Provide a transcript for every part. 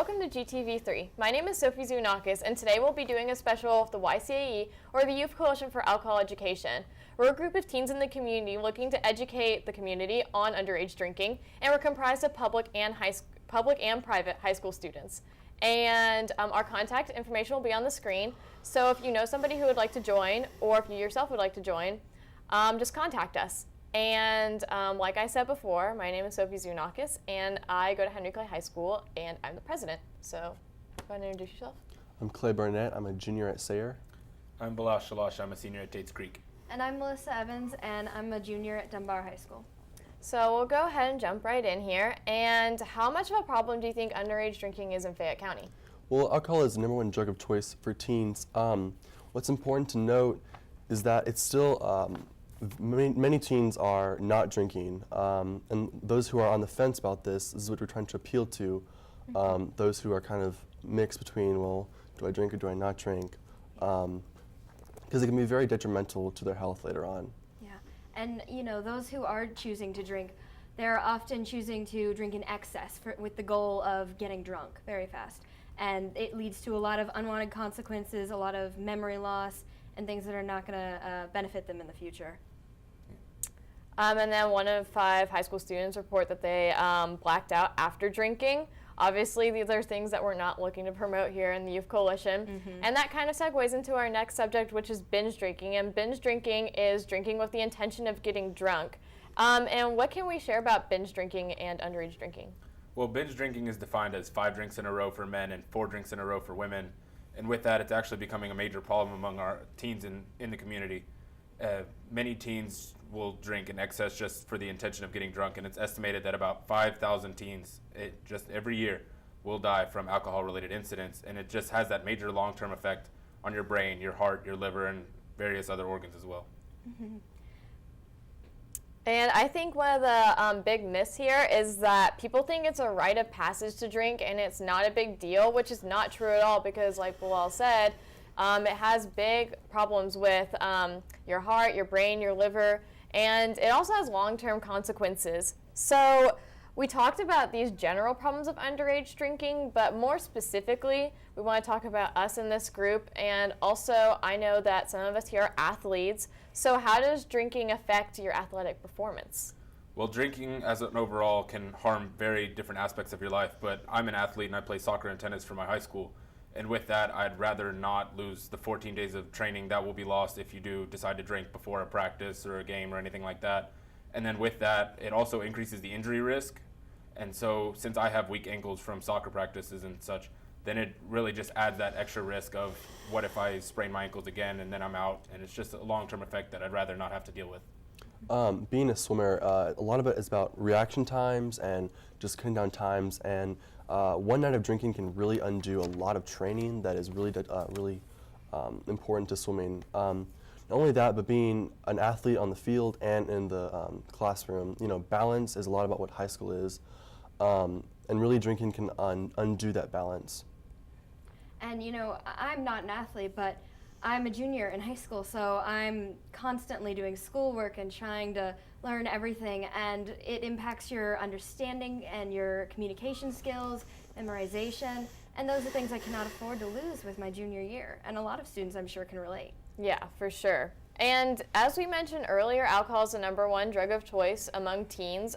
welcome to GTV3. My name is Sophie Zounakis, and today we'll be doing a special of the YCAE, or the Youth Coalition for Alcohol Education. We're a group of teens in the community looking to educate the community on underage drinking, and we're comprised of public and private high school students. And our contact information will be on the screen, so if you know somebody who would like to join, or if you yourself would like to join, just contact us. And like I said before, my name is Sophie Zounakis, and I go to Henry Clay High School, and I'm the president. So go ahead and introduce yourself. I'm Clay Barnett. I'm a junior at Sayre. I'm Balash Shalash. I'm a senior at Tates Creek. And I'm Melissa Evans, and I'm a junior at Dunbar High School. So we'll go ahead and jump right in here. And how much of a problem do you think underage drinking is in Fayette County? Well, alcohol is the #1 drug of choice for teens. What's important to note is that it's still many teens are not drinking, and those who are on the fence about this is what we're trying to appeal to. Those who are kind of mixed between, well, do I drink or do I not drink? Because it can be very detrimental to their health later on. Yeah, and those who are choosing to drink, they're often choosing to drink in excess with the goal of getting drunk very fast. And it leads to a lot of unwanted consequences, a lot of memory loss, and things that are not going to benefit them in the future. And then 1 of 5 high school students report that they blacked out after drinking. Obviously, these are things that we're not looking to promote here in the Youth Coalition. And that kind of segues into our next subject, which is binge drinking. And binge drinking is drinking with the intention of getting drunk. And what can we share about binge drinking and underage drinking? Well, binge drinking is defined as 5 drinks in a row for men and 4 drinks in a row for women. And with that, it's actually becoming a major problem among our teens in the community. Many teens will drink in excess just for the intention of getting drunk, and it's estimated that about 5,000 teens just every year will die from alcohol-related incidents, and it just has that major long-term effect on your brain, your heart, your liver, and various other organs as well. And I think one of the big myths here is that people think it's a rite of passage to drink, and it's not a big deal, which is not true at all, because like Bilal said, it has big problems with your heart, your brain, your liver, and it also has long-term consequences. So we talked about these general problems of underage drinking, but more specifically, we want to talk about us in this group, and also I know that some of us here are athletes. So how does drinking affect your athletic performance? Well, drinking as an overall can harm very different aspects of your life, but I'm an athlete and I play soccer and tennis for my high school. And with that, I'd rather not lose the 14 days of training that will be lost if you do decide to drink before a practice or a game or anything like that. And then with that, it also increases the injury risk. And so since I have weak ankles from soccer practices and such, then it really just adds that extra risk of what if I sprain my ankles again and then I'm out. And it's just a long-term effect that I'd rather not have to deal with. Being a swimmer, a lot of it is about reaction times and just cutting down times, and one night of drinking can really undo a lot of training that is really important to swimming. Not only that, but being an athlete on the field and in the classroom, balance is a lot about what high school is, and really drinking can undo that balance. And I'm not an athlete, but I'm a junior in high school, so I'm constantly doing schoolwork and trying to learn everything, and it impacts your understanding and your communication skills, memorization, and those are things I cannot afford to lose with my junior year, and a lot of students I'm sure can relate. Yeah, for sure. And as we mentioned earlier, alcohol is the #1 drug of choice among teens.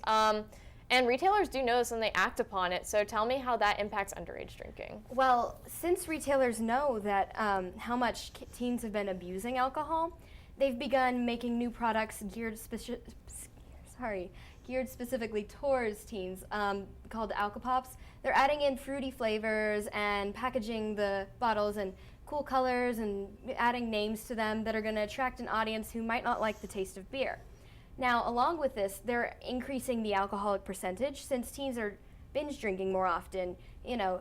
And retailers do know this and they act upon it. So tell me how that impacts underage drinking. Well, since retailers know that how much teens have been abusing alcohol, they've begun making new products geared specifically towards teens called Alcopops. They're adding in fruity flavors and packaging the bottles in cool colors and adding names to them that are going to attract an audience who might not like the taste of beer. Now, along with this, they're increasing the alcoholic percentage. Since teens are binge drinking more often,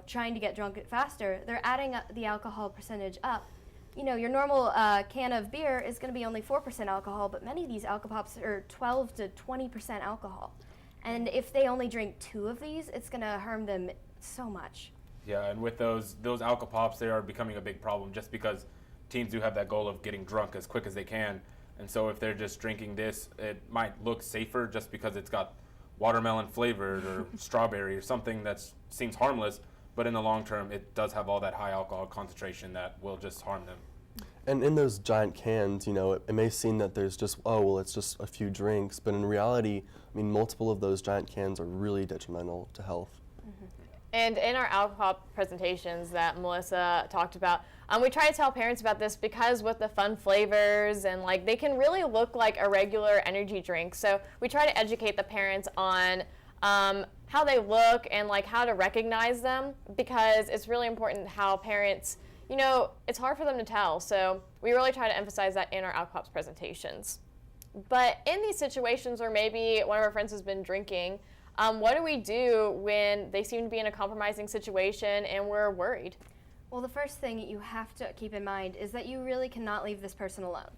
trying to get drunk faster, they're adding the alcohol percentage up. Your normal can of beer is going to be only 4% alcohol, but many of these Alcopops are 12 to 20% alcohol. And if they only drink 2 of these, it's going to harm them so much. Yeah, and with those Alcopops, they are becoming a big problem just because teens do have that goal of getting drunk as quick as they can. And so if they're just drinking this, it might look safer just because it's got watermelon flavored or strawberry or something that seems harmless, but in the long term, it does have all that high alcohol concentration that will just harm them. And in those giant cans, you know, it may seem that there's just, oh, well, it's just a few drinks, but in reality, I mean, multiple of those giant cans are really detrimental to health. And in our alcohol presentations that Melissa talked about, we try to tell parents about this because with the fun flavors and like they can really look like a regular energy drink. So we try to educate the parents on how they look and like how to recognize them, because it's really important how parents, you know, it's hard for them to tell. So we really try to emphasize that in our alcohol presentations. But in these situations where maybe one of our friends has been drinking, what do we do when they seem to be in a compromising situation and we're worried? Well, the first thing you have to keep in mind is that you really cannot leave this person alone.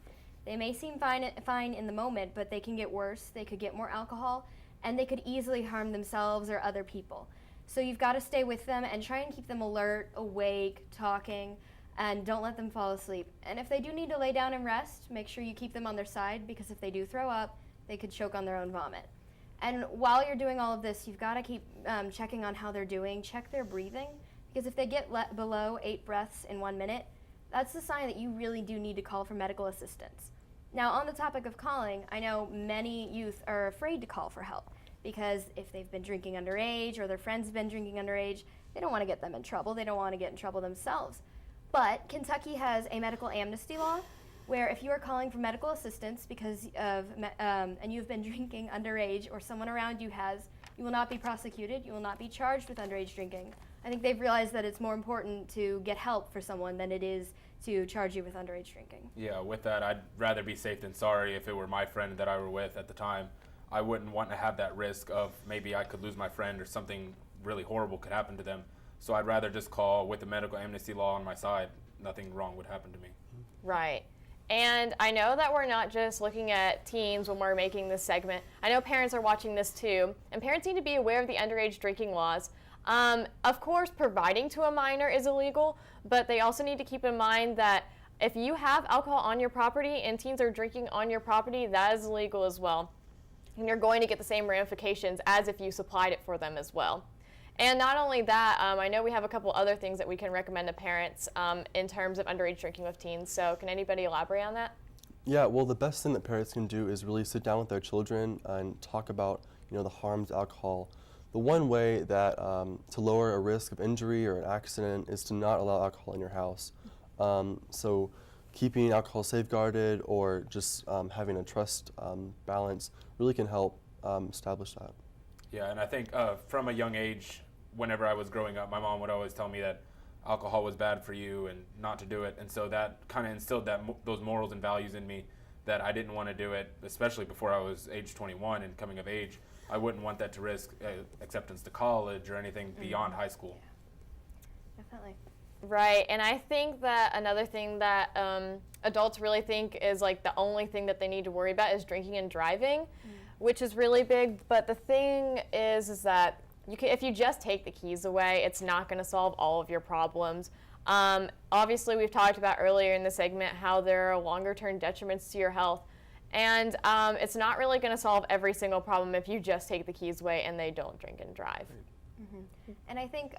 They may seem fine in the moment, but they can get worse. They could get more alcohol, and they could easily harm themselves or other people. So you've got to stay with them and try and keep them alert, awake, talking, and don't let them fall asleep. And if they do need to lay down and rest, make sure you keep them on their side, because if they do throw up, they could choke on their own vomit. And while you're doing all of this, you've got to keep checking on how they're doing. Check their breathing, because if they get below 8 breaths in 1 minute, that's the sign that you really do need to call for medical assistance. Now, on the topic of calling, I know many youth are afraid to call for help, because if they've been drinking underage or their friends have been drinking underage, they don't want to get them in trouble. They don't want to get in trouble themselves. But Kentucky has a medical amnesty law where if you are calling for medical assistance because of and you've been drinking underage or someone around you has, you will not be prosecuted. You will not be charged with underage drinking. I think they've realized that it's more important to get help for someone than it is to charge you with underage drinking. Yeah, with that, I'd rather be safe than sorry. If it were my friend that I were with at the time, I wouldn't want to have that risk of maybe I could lose my friend or something really horrible could happen to them. So I'd rather just call with the medical amnesty law on my side. Nothing wrong would happen to me. Right. And I know that we're not just looking at teens when we're making this segment. I know parents are watching this too, and parents need to be aware of the underage drinking laws. Of course, providing to a minor is illegal, but they also need to keep in mind that if you have alcohol on your property and teens are drinking on your property, that is illegal as well. And you're going to get the same ramifications as if you supplied it for them as well. And not only that, I know we have a couple other things that we can recommend to parents in terms of underage drinking with teens. So can anybody elaborate on that? Yeah, well, the best thing that parents can do is really sit down with their children and talk about, you know, the harms of alcohol. The one way that to lower a risk of injury or an accident is to not allow alcohol in your house. So keeping alcohol safeguarded or just having a trust balance really can help establish that. Yeah, and I think from a young age, whenever I was growing up, my mom would always tell me that alcohol was bad for you and not to do it. And so that kind of instilled those morals and values in me that I didn't want to do it, especially before I was age 21 and coming of age. I wouldn't want that to risk acceptance to college or anything beyond high school. Yeah, definitely. Right, and I think that another thing that adults really think is like the only thing that they need to worry about is drinking and driving, which is really big. But the thing is that if you just take the keys away, it's not going to solve all of your problems. Obviously, we've talked about earlier in the segment how there are longer-term detriments to your health. And it's not really going to solve every single problem if you just take the keys away and they don't drink and drive. Mm-hmm. And I think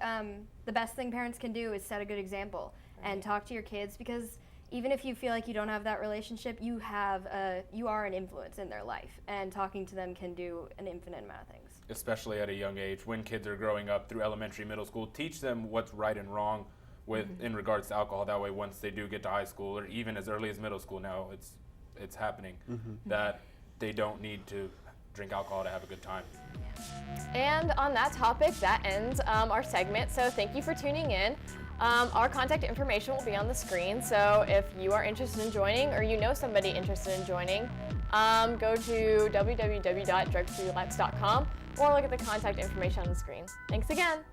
the best thing parents can do is set a good example and talk to your kids, because even if you feel like you don't have that relationship, you are an influence in their life, and talking to them can do an infinite amount of things. Especially at a young age, when kids are growing up through elementary, middle school, teach them what's right and wrong in regards to alcohol. That way, once they do get to high school, or even as early as middle school now, it's happening, that they don't need to drink alcohol to have a good time. And on that topic, that ends our segment. So thank you for tuning in. Our contact information will be on the screen. So if you are interested in joining, or you know somebody interested in joining, go to www.drugfreelets.com or look at the contact information on the screen. Thanks again.